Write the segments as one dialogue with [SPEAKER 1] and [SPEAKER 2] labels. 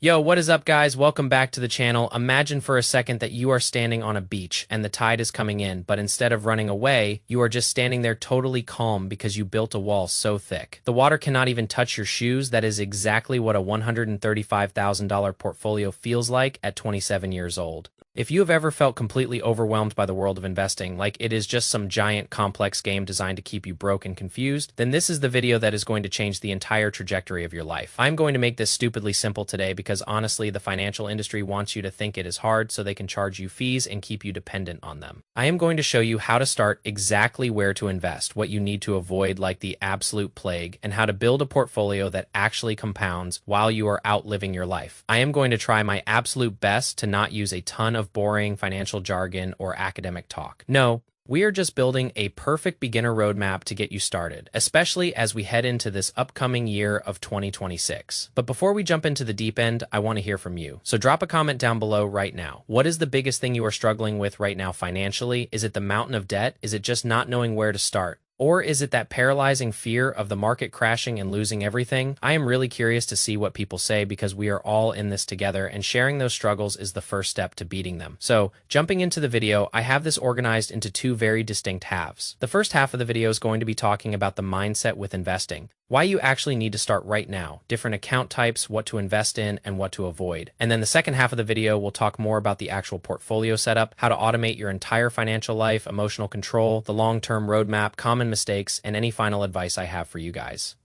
[SPEAKER 1] Yo, what is up, guys? Welcome back to the channel. Imagine for a second that you are standing on a beach and the tide is coming in, but instead of running away, you are just standing there totally calm because you built a wall so thick. The water cannot even touch your shoes. That is exactly what a $135,000 portfolio feels like at 27 years old. If you have ever felt completely overwhelmed by the world of investing, like it is just some giant complex game designed to keep you broke and confused, then this is the video that is going to change the entire trajectory of your life. I'm going to make this stupidly simple today because honestly, the financial industry wants you to think it is hard so they can charge you fees and keep you dependent on them. I am going to show you how to start, exactly where to invest, what you need to avoid like the absolute plague, and how to build a portfolio that actually compounds while you are outliving your life. I am going to try my absolute best to not use a ton of boring financial jargon or academic talk. No, we are just building a perfect beginner roadmap to get you started, especially as we head into this upcoming year of 2026. But before we jump into the deep end, I want to hear from you. So drop a comment down below right now. What is the biggest thing you are struggling with right now financially? Is it the mountain of debt? Is it just not knowing where to start? Or is it that paralyzing fear of the market crashing and losing everything? I am really curious to see what people say because we are all in this together, and sharing those struggles is the first step to beating them. So, jumping into the video, I have this organized into two very distinct halves. The first half of the video is going to be talking about the mindset with investing, why you actually need to start right now, different account types, what to invest in, and what to avoid. And then the second half of the video will talk more about the actual portfolio setup, how to automate your entire financial life, emotional control, the long-term roadmap, common mistakes, and any final advice I have for you guys.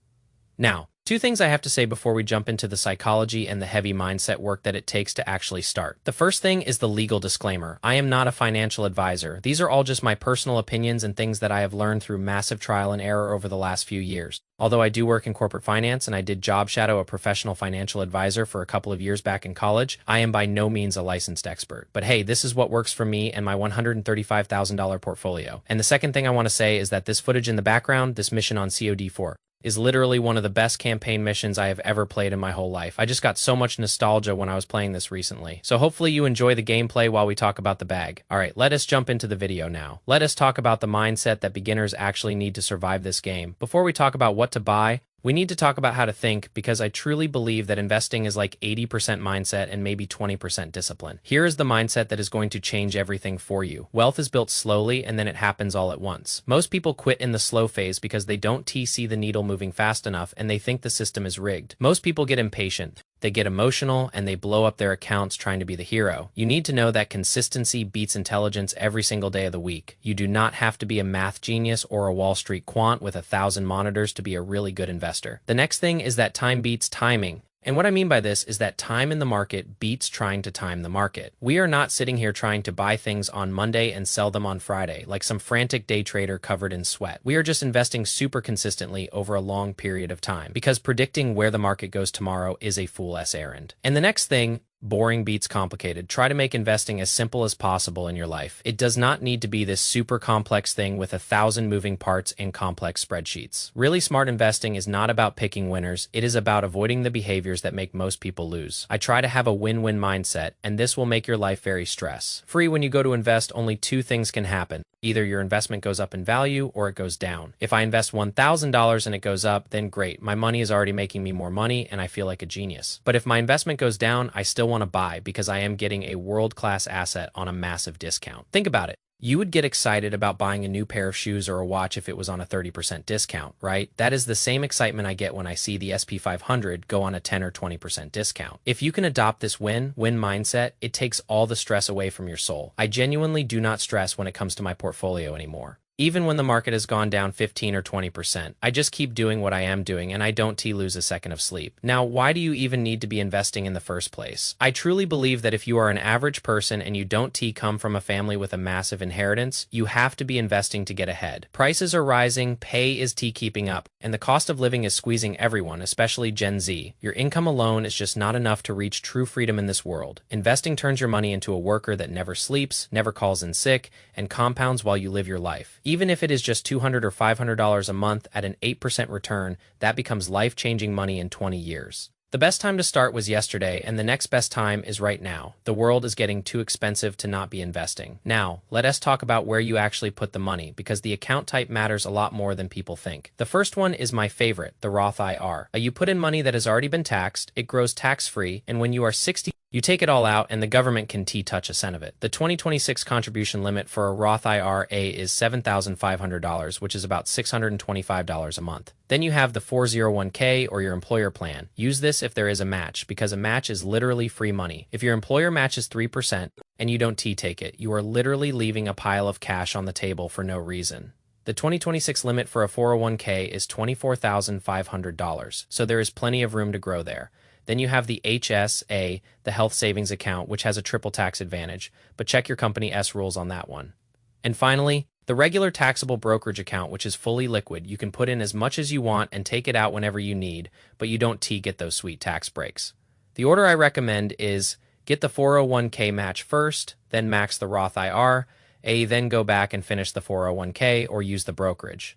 [SPEAKER 1] Now, two things I have to say before we jump into the psychology and the heavy mindset work that it takes to actually start. The first thing is the legal disclaimer. I am not a financial advisor. These are all just my personal opinions and things that I have learned through massive trial and error over the last few years. Although I do work in corporate finance and I did job shadow a professional financial advisor for a couple of years back in college, I am by no means a licensed expert. But hey, this is what works for me and my $135,000 portfolio. And the second thing I want to say is that this footage in the background, this mission on COD4, is literally one of the best campaign missions I have ever played in my whole life. I just got so much nostalgia when I was playing this recently. So hopefully you enjoy the gameplay while we talk about the bag. Alright, let us jump into the video now. Let us talk about the mindset that beginners actually need to survive this game. Before we talk about what to buy, we need to talk about how to think, because I truly believe that investing is like 80% mindset and maybe 20% discipline. Here is the mindset that is going to change everything for you. Wealth is built slowly and then it happens all at once. Most people quit in the slow phase because they don't see the needle moving fast enough and they think the system is rigged. Most people get impatient. They get emotional and they blow up their accounts trying to be the hero. You need to know that consistency beats intelligence every single day of the week. You do not have to be a math genius or a Wall Street quant with 1,000 monitors to be a really good investor. The next thing is that time beats timing. And what I mean by this is that time in the market beats trying to time the market. We are not sitting here trying to buy things on Monday and sell them on Friday, like some frantic day trader covered in sweat. We are just investing super consistently over a long period of time, because predicting where the market goes tomorrow is a fool's errand. And the next thing, boring beats complicated. Try to make investing as simple as possible in your life. It does not need to be this super complex thing with 1,000 moving parts and complex spreadsheets. Really smart investing is not about picking winners. It is about avoiding the behaviors that make most people lose. I try to have a win-win mindset, and this will make your life very stress-free. When you go to invest, only two things can happen. Either your investment goes up in value or it goes down. If I invest $1,000 and it goes up, then great. My money is already making me more money and I feel like a genius. But if my investment goes down, I still want to buy because I am getting a world-class asset on a massive discount. Think about it. You would get excited about buying a new pair of shoes or a watch if it was on a 30% discount, right? That is the same excitement I get when I see the SP 500 go on a 10 or 20% discount. If you can adopt this win-win mindset, it takes all the stress away from your soul. I genuinely do not stress when it comes to my portfolio anymore. Even when the market has gone down 15 or 20%, I just keep doing what I am doing and I don't lose a second of sleep. Now, why do you even need to be investing in the first place? I truly believe that if you are an average person and you don't come from a family with a massive inheritance, you have to be investing to get ahead. Prices are rising, pay is keeping up, and the cost of living is squeezing everyone, especially Gen Z. Your income alone is just not enough to reach true freedom in this world. Investing turns your money into a worker that never sleeps, never calls in sick, and compounds while you live your life. Even if it is just $200 or $500 a month at an 8% return, that becomes life-changing money in 20 years. The best time to start was yesterday, and the next best time is right now. The world is getting too expensive to not be investing. Now, let us talk about where you actually put the money, because the account type matters a lot more than people think. The first one is my favorite, the Roth IRA. You put in money that has already been taxed, it grows tax-free, and when you are 60, you take it all out and the government can touch a cent of it. The 2026 contribution limit for a Roth IRA is $7,500, which is about $625 a month. Then you have the 401k or your employer plan. Use this if there is a match, because a match is literally free money. If your employer matches 3% and you don't take it, you are literally leaving a pile of cash on the table for no reason. The 2026 limit for a 401k is $24,500, so there is plenty of room to grow there. Then you have the HSA, the health savings account, which has a triple tax advantage, but check your company S rules on that one. And finally, the regular taxable brokerage account, which is fully liquid. You can put in as much as you want and take it out whenever you need, but you don't get those sweet tax breaks. The order I recommend is get the 401k match first, then max the Roth IRA, then go back and finish the 401k or use the brokerage.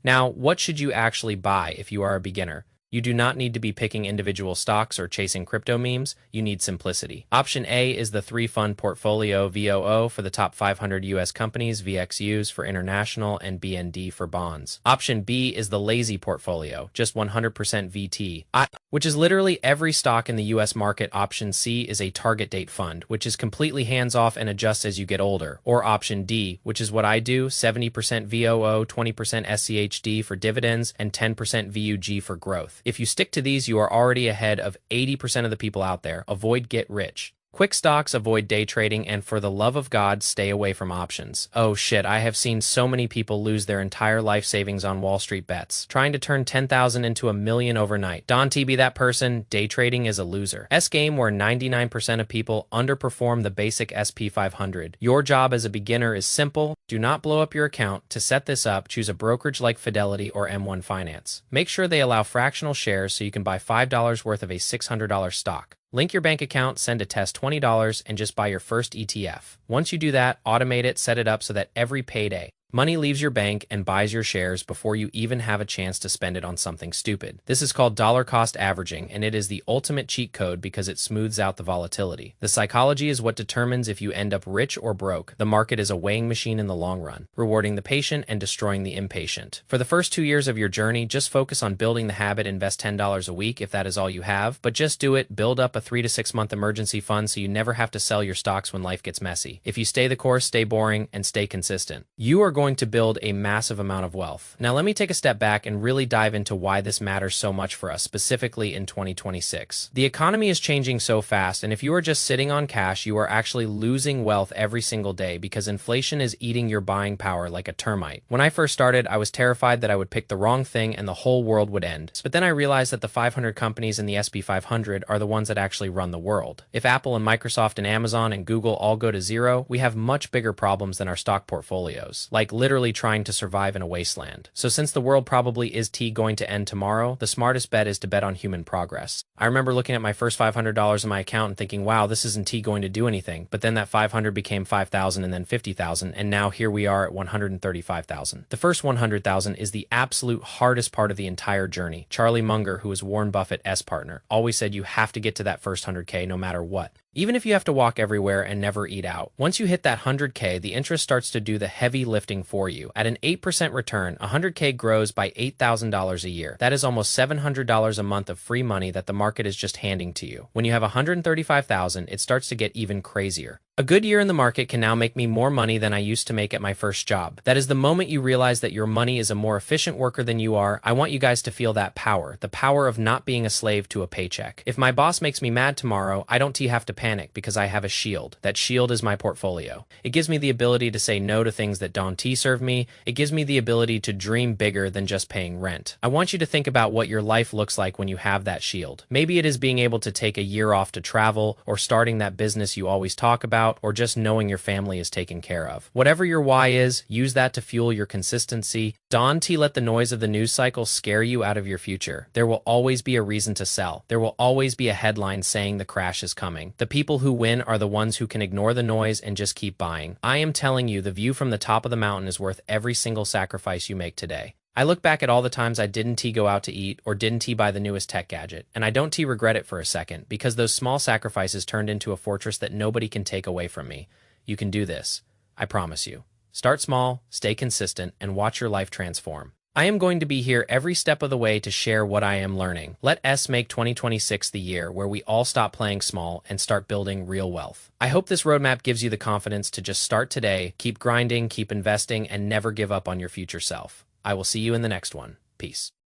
[SPEAKER 1] Now, what should you actually buy if you are a beginner? You do not need to be picking individual stocks or chasing crypto memes. You need simplicity. Option A is the 3-fund portfolio VOO for the top 500 U.S. companies, VXUs for international, and BND for bonds. Option B is the lazy portfolio, just 100% VT, which is literally every stock in the U.S. market. Option C is a target date fund, which is completely hands-off and adjusts as you get older. Or Option D, which is what I do, 70% VOO, 20% SCHD for dividends, and 10% VUG for growth. If you stick to these, you are already ahead of 80% of the people out there. Avoid get rich quick stocks, avoid day trading, and for the love of God, stay away from options. Oh shit, I have seen so many people lose their entire life savings on Wall Street bets, trying to turn 10,000 into $1 million overnight. Don T be that person. Day trading is a loser. S-game where 99% of people underperform the basic SP 500. Your job as a beginner is simple. Do not blow up your account. To set this up, choose a brokerage like Fidelity or M1 Finance. Make sure they allow fractional shares so you can buy $5 worth of a $600 stock. Link your bank account, send a test $20, and just buy your first ETF. Once you do that, automate it, set it up so that every payday, money leaves your bank and buys your shares before you even have a chance to spend it on something stupid. This is called dollar cost averaging, and it is the ultimate cheat code because it smooths out the volatility. The psychology is what determines if you end up rich or broke. The market is a weighing machine in the long run, rewarding the patient and destroying the impatient. For the first 2 years of your journey, just focus on building the habit. Invest $10 a week if that is all you have, but just do it. Build up a 3 to 6 month emergency fund so you never have to sell your stocks when life gets messy. If you stay the course, stay boring, and stay consistent, you are going to build a massive amount of wealth. Now let me take a step back and really dive into why this matters so much for us, specifically in 2026. The economy is changing so fast, and if you are just sitting on cash, you are actually losing wealth every single day because inflation is eating your buying power like a termite. When I first started, I was terrified that I would pick the wrong thing and the whole world would end. But then I realized that the 500 companies in the SP 500 are the ones that actually run the world. If Apple and Microsoft and Amazon and Google all go to zero, we have much bigger problems than our stock portfolios, like literally trying to survive in a wasteland. So since the world probably is going to end tomorrow, the smartest bet is to bet on human progress. I remember looking at my first $500 in my account and thinking, wow, this isn't going to do anything. But then that 500 became 5,000 and then 50,000, and now here we are at 135,000. The first 100,000 is the absolute hardest part of the entire journey. Charlie Munger, who is Warren Buffett's partner, always said you have to get to that first 100K no matter what. Even if you have to walk everywhere and never eat out. Once you hit that 100K, the interest starts to do the heavy lifting for you. At an 8% return, 100K grows by $8,000 a year. That is almost $700 a month of free money that the market is just handing to you. When you have 135,000, it starts to get even crazier. A good year in the market can now make me more money than I used to make at my first job. That is the moment you realize that your money is a more efficient worker than you are. I want you guys to feel that power, the power of not being a slave to a paycheck. If my boss makes me mad tomorrow, I don't have to panic because I have a shield. That shield is my portfolio. It gives me the ability to say no to things that don't serve me. It gives me the ability to dream bigger than just paying rent. I want you to think about what your life looks like when you have that shield. Maybe it is being able to take a year off to travel, or starting that business you always talk about, or just knowing your family is taken care of. Whatever your why is, use that to fuel your consistency. Don't let the noise of the news cycle scare you out of your future. There will always be a reason to sell. There will always be a headline saying the crash is coming. The people who win are the ones who can ignore the noise and just keep buying. I am telling you, the view from the top of the mountain is worth every single sacrifice you make today. I look back at all the times I didn't go out to eat or didn't buy the newest tech gadget, and I don't regret it for a second because those small sacrifices turned into a fortress that nobody can take away from me. You can do this. I promise you. Start small, stay consistent, and watch your life transform. I am going to be here every step of the way to share what I am learning. Let us make 2026 the year where we all stop playing small and start building real wealth. I hope this roadmap gives you the confidence to just start today, keep grinding, keep investing, and never give up on your future self. I will see you in the next one. Peace.